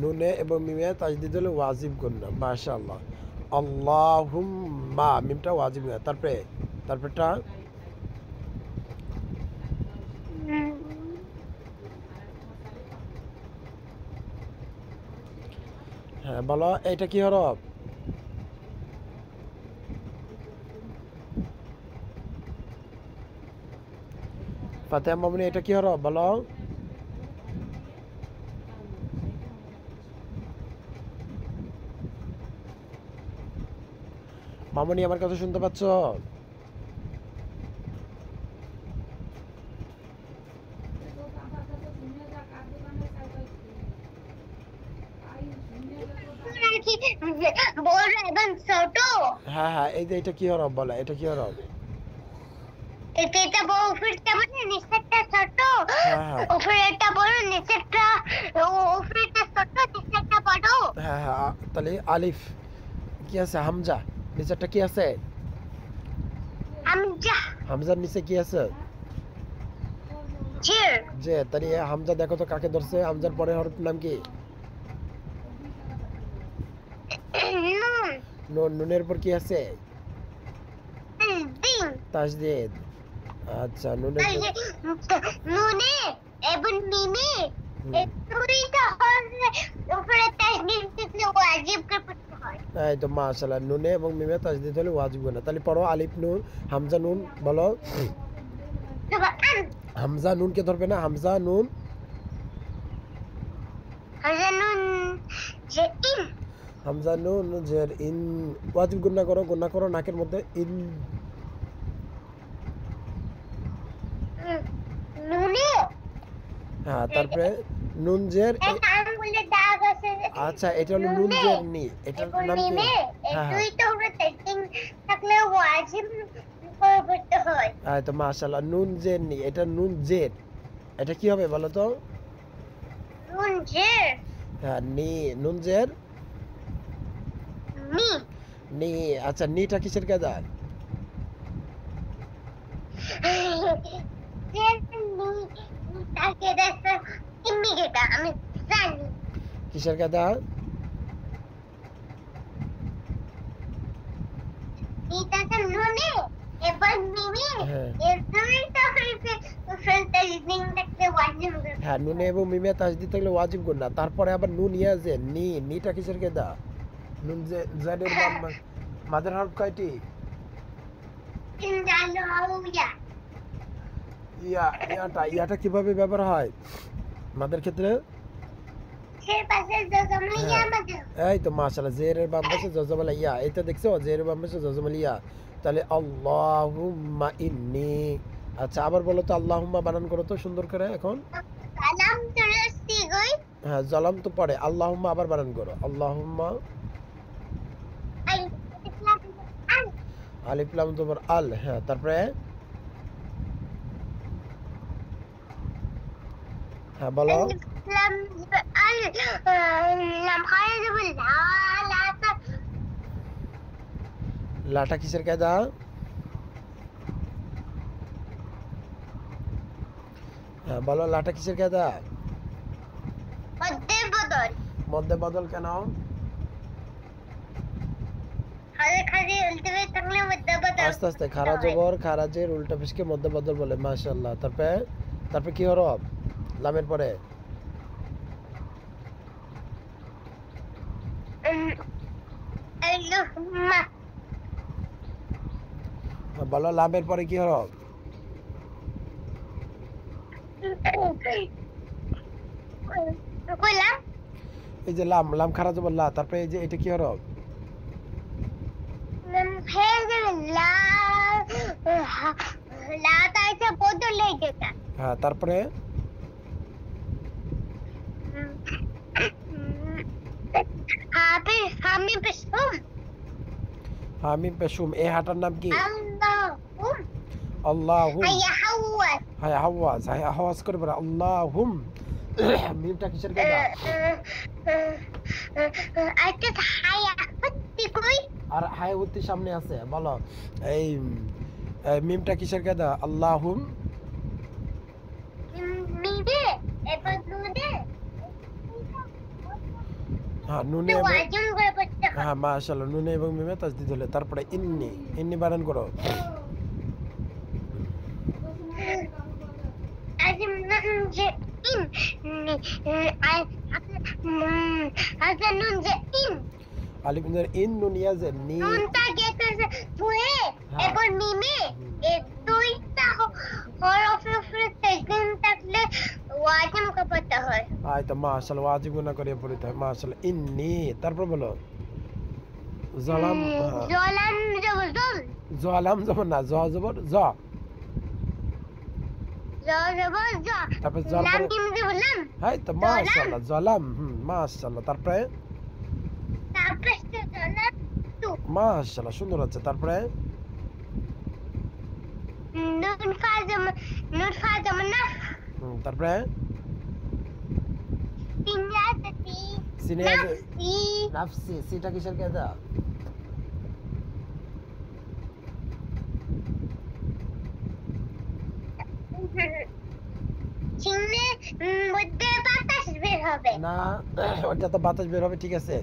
নুনে এবং মিমে তাজদিদ হলো ওয়াজিব গুন্না মাশাআল্লাহ আল্লাহুম্মা মিমটা ওয়াজিব গুন্না তারপরটা হ্যাঁ বলো এটা কি হরফ ফাতেহা মামুনি এটা কি হরফ বলো মামুনি আমার কথা শুনতে পাচ্ছ হ্যাঁ হ্যাঁ এই যে এটা কি হরফ বলো এটা কি হরফ এটা বড় উপরেরটা বড় নিচেরটা ছোট উপরেরটা বড় নিচেরটা ছোট নিচেরটা বড় হ্যাঁ হ্যাঁ তাহলে আলিফ কি আছে হামজা নিচেরটা কি আছে হামজার নিচে কি আছে জে তাহলে হামজা দেখো তো কাকে ধরছে হামজার পরে হরফ নাম কি নুন নুনের পর কি আছে তাজদিদ আচ্ছা নুনে এবং মিমে দুইটা হরফে উপরে তাজদিদ দিলে ওয়াজিব করে পড়তে হয় এই তো মাশাআল্লাহ নুনে এবং মিমে তাজদিদ হলে ওয়াজিব না তাহলে পড়ো আলিফ নুন হামজা নুন বলো হামজা নুন কে ধরবে না হামজা নুন যে ইন হামজা নুন জের ইন ওয়াজিব গুণা করো নাকের মধ্যে ইন নুনে হ্যাঁ তারপরে নুন জের আঙ্গুলে দাগ আছে আচ্ছা এটা হলো নুন জের নি এটার নাম কি হ্যাঁ দুইটা উপরে তাজদিদ থাকলে ওয়াজিব করে পড়তে হয় এই তো মাশাআল্লাহ নুন জের নি এটা নুন জের এটা কি হবে বলো তো নুন জের হ্যাঁ নি নুন জের নি নি আচ্ছা নিটা কিসের কায়দা কিসের কায়দা হ্যাঁ নুনে এবং মিমে তাজদিদ থাকলে ওয়াজিব গুন্না তারপরে আবার নুন ইয়া যে নিটা কিসের কায়দা নুন যে জেডের মাদের হরফ কয়টি ইয়াটা কিভাবে ব্যবহার হয় মাদের ক্ষেত্রে এই তো মাশাআল্লাহ জেরের বাম পাশে জজমাল ইয়া এইটা দেখছো জেরের বাম পাশে জজমাল ইয়া তাহলে আল্লাহুম্মা ইন্নী আচ্ছা আবার বলো তো আল্লাহুম্মা বানান করো তো সুন্দর করে এখন হ্যাঁ জালাম তো পড়ে আল্লাহুম্মা আবার বানান করো আল্লাহুম্মা আলিফ লাম তোমার আল হ্যাঁ তারপরে হ্যাঁ বলো লাটা কিসের কায়দা হ্যাঁ বলো লাটা কিসের কায়দা মধ্যে বদল কেন আস্তে আস্তে খারা জবর খারাজের উল্টা পিছকে মধ্যে বদল বলে মাশাআল্লাহ তারপরে কি হরফ লামের পরে বলো লামের পরে কি হরফ এই যে লাম খারা জবর লা তারপরে এই যে এটা কি হরফ হ্যাঁ তারপরে হামিম পেশুম এই হাটার নাম কি আল্লাহুম হায় হাওয়াজ হায় আওয়াজ করে বলে আল্লাহুম মিমটা কিসের কায়দা আর হায়াউতি সামনে আছে বলো এই মিমটা কিসের কায়দা হ্যাঁ নুনে তো এবং ওয়াজিব করে পড়তে হয়। হ্যাঁ মাশাআল্লাহ নুনে এবং মিমে তাসদিদ হলে তারপরে ইন্নি ইন্নি বানান করো আজিম নুন যে ইন আসলে নুন যে ইন আলিফ নুন ইন নুন ইয়া জের নি নুনটা গেছে ধুয়ে হ্যাঁ। এরপর মিমে এই দুইটা হরফের উপরে তাজদিদ থাকলে ওয়াজিব করে পড়তে হয়। আয় তো মাশাআল্লাহ ওয়াজিব গুনাহ করে পড়তে হয় মাশাআল্লাহ ইন্নি তারপর বলো জালাম জলাম জবর জল জালাম জবর না জ জবর জ জবর জ তারপর জল লাম পরে কি মুজে বললাম হাই তো মাশাআল্লাহ জালাম মাশাআল্লাহ তারপরে তারপরে জলাম তু মাশাআল্লাহ সুন্দর আছে তারপরে নুন ফাজম না তারপরে সিনিয়াতি সিনিয়াতি নাফসি নাফসি সিটা কিসের কায়দা চিনে মধ্যে বাতাস বের হবে না ওটা তো বাতাস বের হবে ঠিক আছে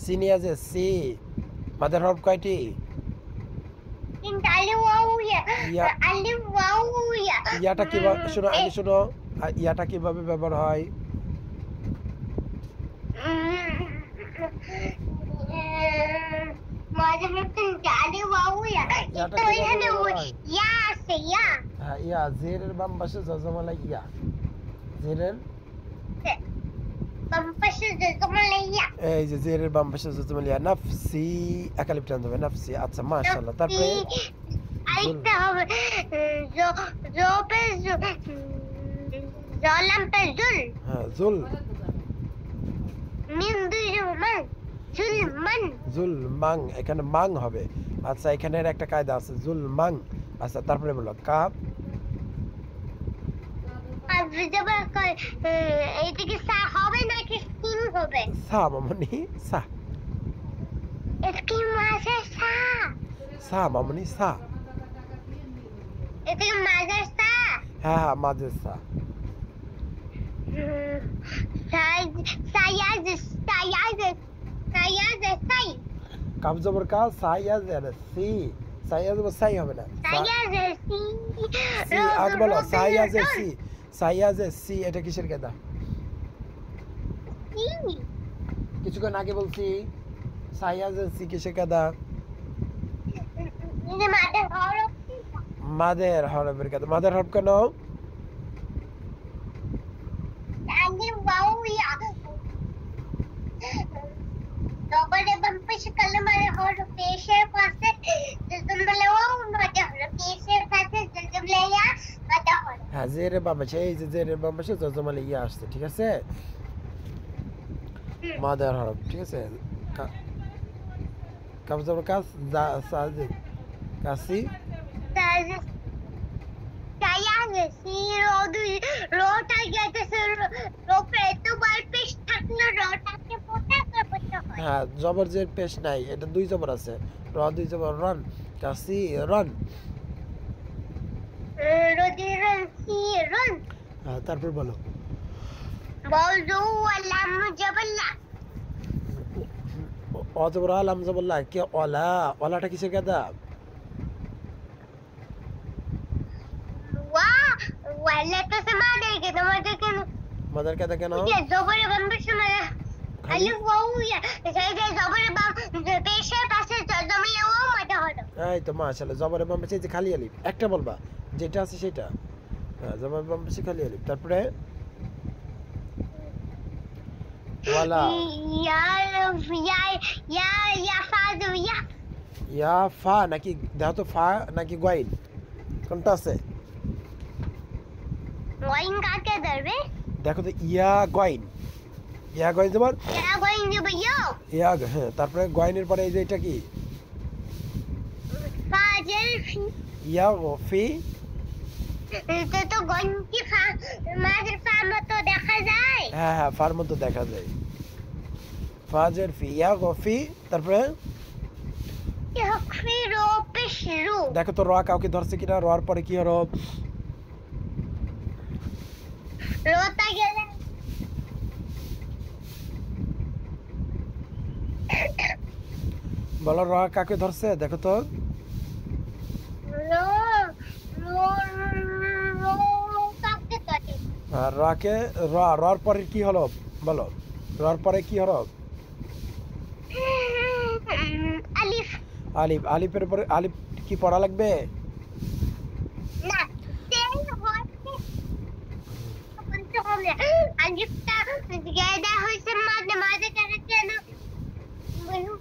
সিনিয়া যে সি মাদের হরফ কয়টি কিন্তু আলিফ ওয়াও ইয়া ইয়া। আলিফ ওয়াও ইয়া ইয়াটা কিভাবে শোনো আগে শোনো ইয়াটা কিভাবে ব্যবহার হয় মাঝে মধ্যে আলিফ ওয়াও ইয়া ইয়াটা তো এখানে কিভাবে হয়? ইয়া আছে ইয়া হ্যাঁ ইয়া জেরের বাম পাশে জজমালা ইয়া জেরের বাম পাশে জজমালা ইয়া এই যে জেরের বাম পাশে জজমালা ইয়া নাফসি একালিফ টান দেবে নাফসি আচ্ছা মাশাআল্লাহ তারপরে আরেকটা হবে জলাম পে জুল হ্যাঁ জুল মিন দুজমান জুলমান জুল মাং এখানে মাং হবে আচ্ছা এখানের একটা কায়দা আছে জুল মাং আচ্ছা তারপরে বলো কাপ আর জবা এইদিকে সা হবে নাকি স্কিম হবে সা মামনি সা স্কিম আছে সা সা মামনি সা এদিকে মাঝে সা হ্যাঁ হ্যাঁ মাঝের সা সায়াজ সায়াজ সায়াজ সাই কাপ জবর কা সা ইয়া জের সি সা ইয়া জবর সাই হবে না সায়াজ সি সি আজ বলো সা ইয়া জের সি সা ইয়া জের সি এটা কিসের কায়দা কিছুক্ষণ আগে বলছি সা ইয়া জের সি কিসের কায়দা নিজে মাঠে হরফ মাদের হরফের কায়দা মাদের হরফ কেন আলিফ ওয়াও ইয়া জবরে বাম পাশে কালেমার হরফ পেশের পাশে জজমলা ওয়াও মাঝে হরফ পেশের পাশে জজমলা ইয়া মাঝে হরফ হ্যাঁ জেরের বাম পাশে এই যে জেরের বাম পাশে জজমালা ইয়া আসছে ঠিক আছে মাদের হরফ ঠিক আছে কাপ জবর কা সা জে কাসি সায়াজ সি রোটা গেছে রোপে এতবার পেশ থাকলো রোটাকে পোটা করে পড়তে হয় হ্যাঁ জবর জের পেশ নাই এটা দুই জবর আছে র দুই জবর রন কাসি রন রোদিরন সি রন হ্যাঁ তারপর বলো বলজু আলাম জবল্লা অজবর আলাম জবল্লাহ কি অলা অলাটা কিসের কায়দা ওয়া ওয়ালা তো সমা দেগে তোমাদের কেন মাদার কায়দা কেন যে জবরে বাম্বে সময় খালি আলিফ ওয়াও ইয়া সেই যে জবরে বাম পেশের পাশে জজমলা ওয়াও মাঝে হরফ এই তো মাশাআল্লাহ জবরের বাম পাশে যে খালি আলিফ একটা বলবা যেটা আছে সেটা হ্যাঁ জবরের বাম পাশে খালি আলিফ তারপরে ওয়ালা ইয়া ইয়া ইয়া ইয়া ফাজু ইয়া ইয়া ফা নাকি দেখো তো ফা নাকি গয়েন কোনটা আছে ওয়াইন কাকে ধরবে দেখো তো ইয়া গয়েন জবর ইয়া ওয়াইন যে ভাইয়া ইয়া হ্যাঁ তারপরে গয়েনের পরে এই যে এটা কি ফাজল ফি ইয়া ফি তো গন কি ফা মাঝের ফা মতো দেখা যায় হ্যাঁ হ্যাঁ ফার মতো দেখা যায় ফাজের ফি ইয়া গফি তারপরে ইহফি রো পেশরু দেখো তো র কাউকে ধরছে কিনা রর পরে কি হরফ রোতা গেলে বলো র কাকে ধরছে দেখো তো। লো লো লো কাকে ধরে? আর রকে রর পরে কি হলো বলো, রর পরে কি হরফ? আলিফ। আলিফ। আলিফের পরে আলিফ কি পড়া লাগবে? না, তেল হচ্ছে বলতে হবে। আলিফটা জায়গা হয়েছে মাঝে মাঝে কেন বলুন?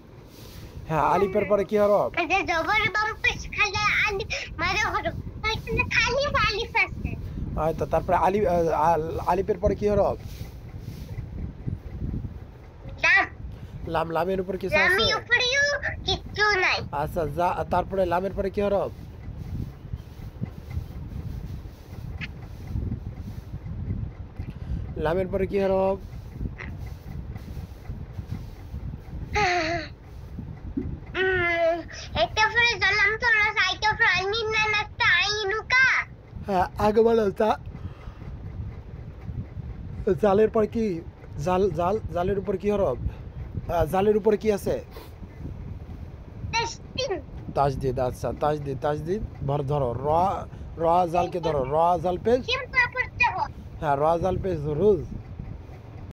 হ্যাঁ, আলিফের পরে কি হরফ? যে জবর বাম পেশ খালি আলিফ মানে হরফ, এখানে খালি আলিফ আছে। হয়তো তারপরে আলিফের পরে কি হরফ? লাম। লাম। লামের উপর কিছু আছে? লামের উপরেও কিচ্ছু নাই। আচ্ছা, তারপরে লামের পরে কি হরফ? লামের পরে কি হরফ? একটা ফরে জলাম তো না, সাইটা ফরে আইনিন না একটা আইনুকা। হ্যাঁ, আগে বলো জালের পর কি? জালের উপর কি হরফ? জালের উপরে কি আছে? তেস্তিন। তাজদিদ। আচ্ছা, তাজদিদ ধরো র জালকে ধরো, র জাল পেশ। সিম পড়তে হবে। হ্যাঁ, র জাল পেশ রুজ।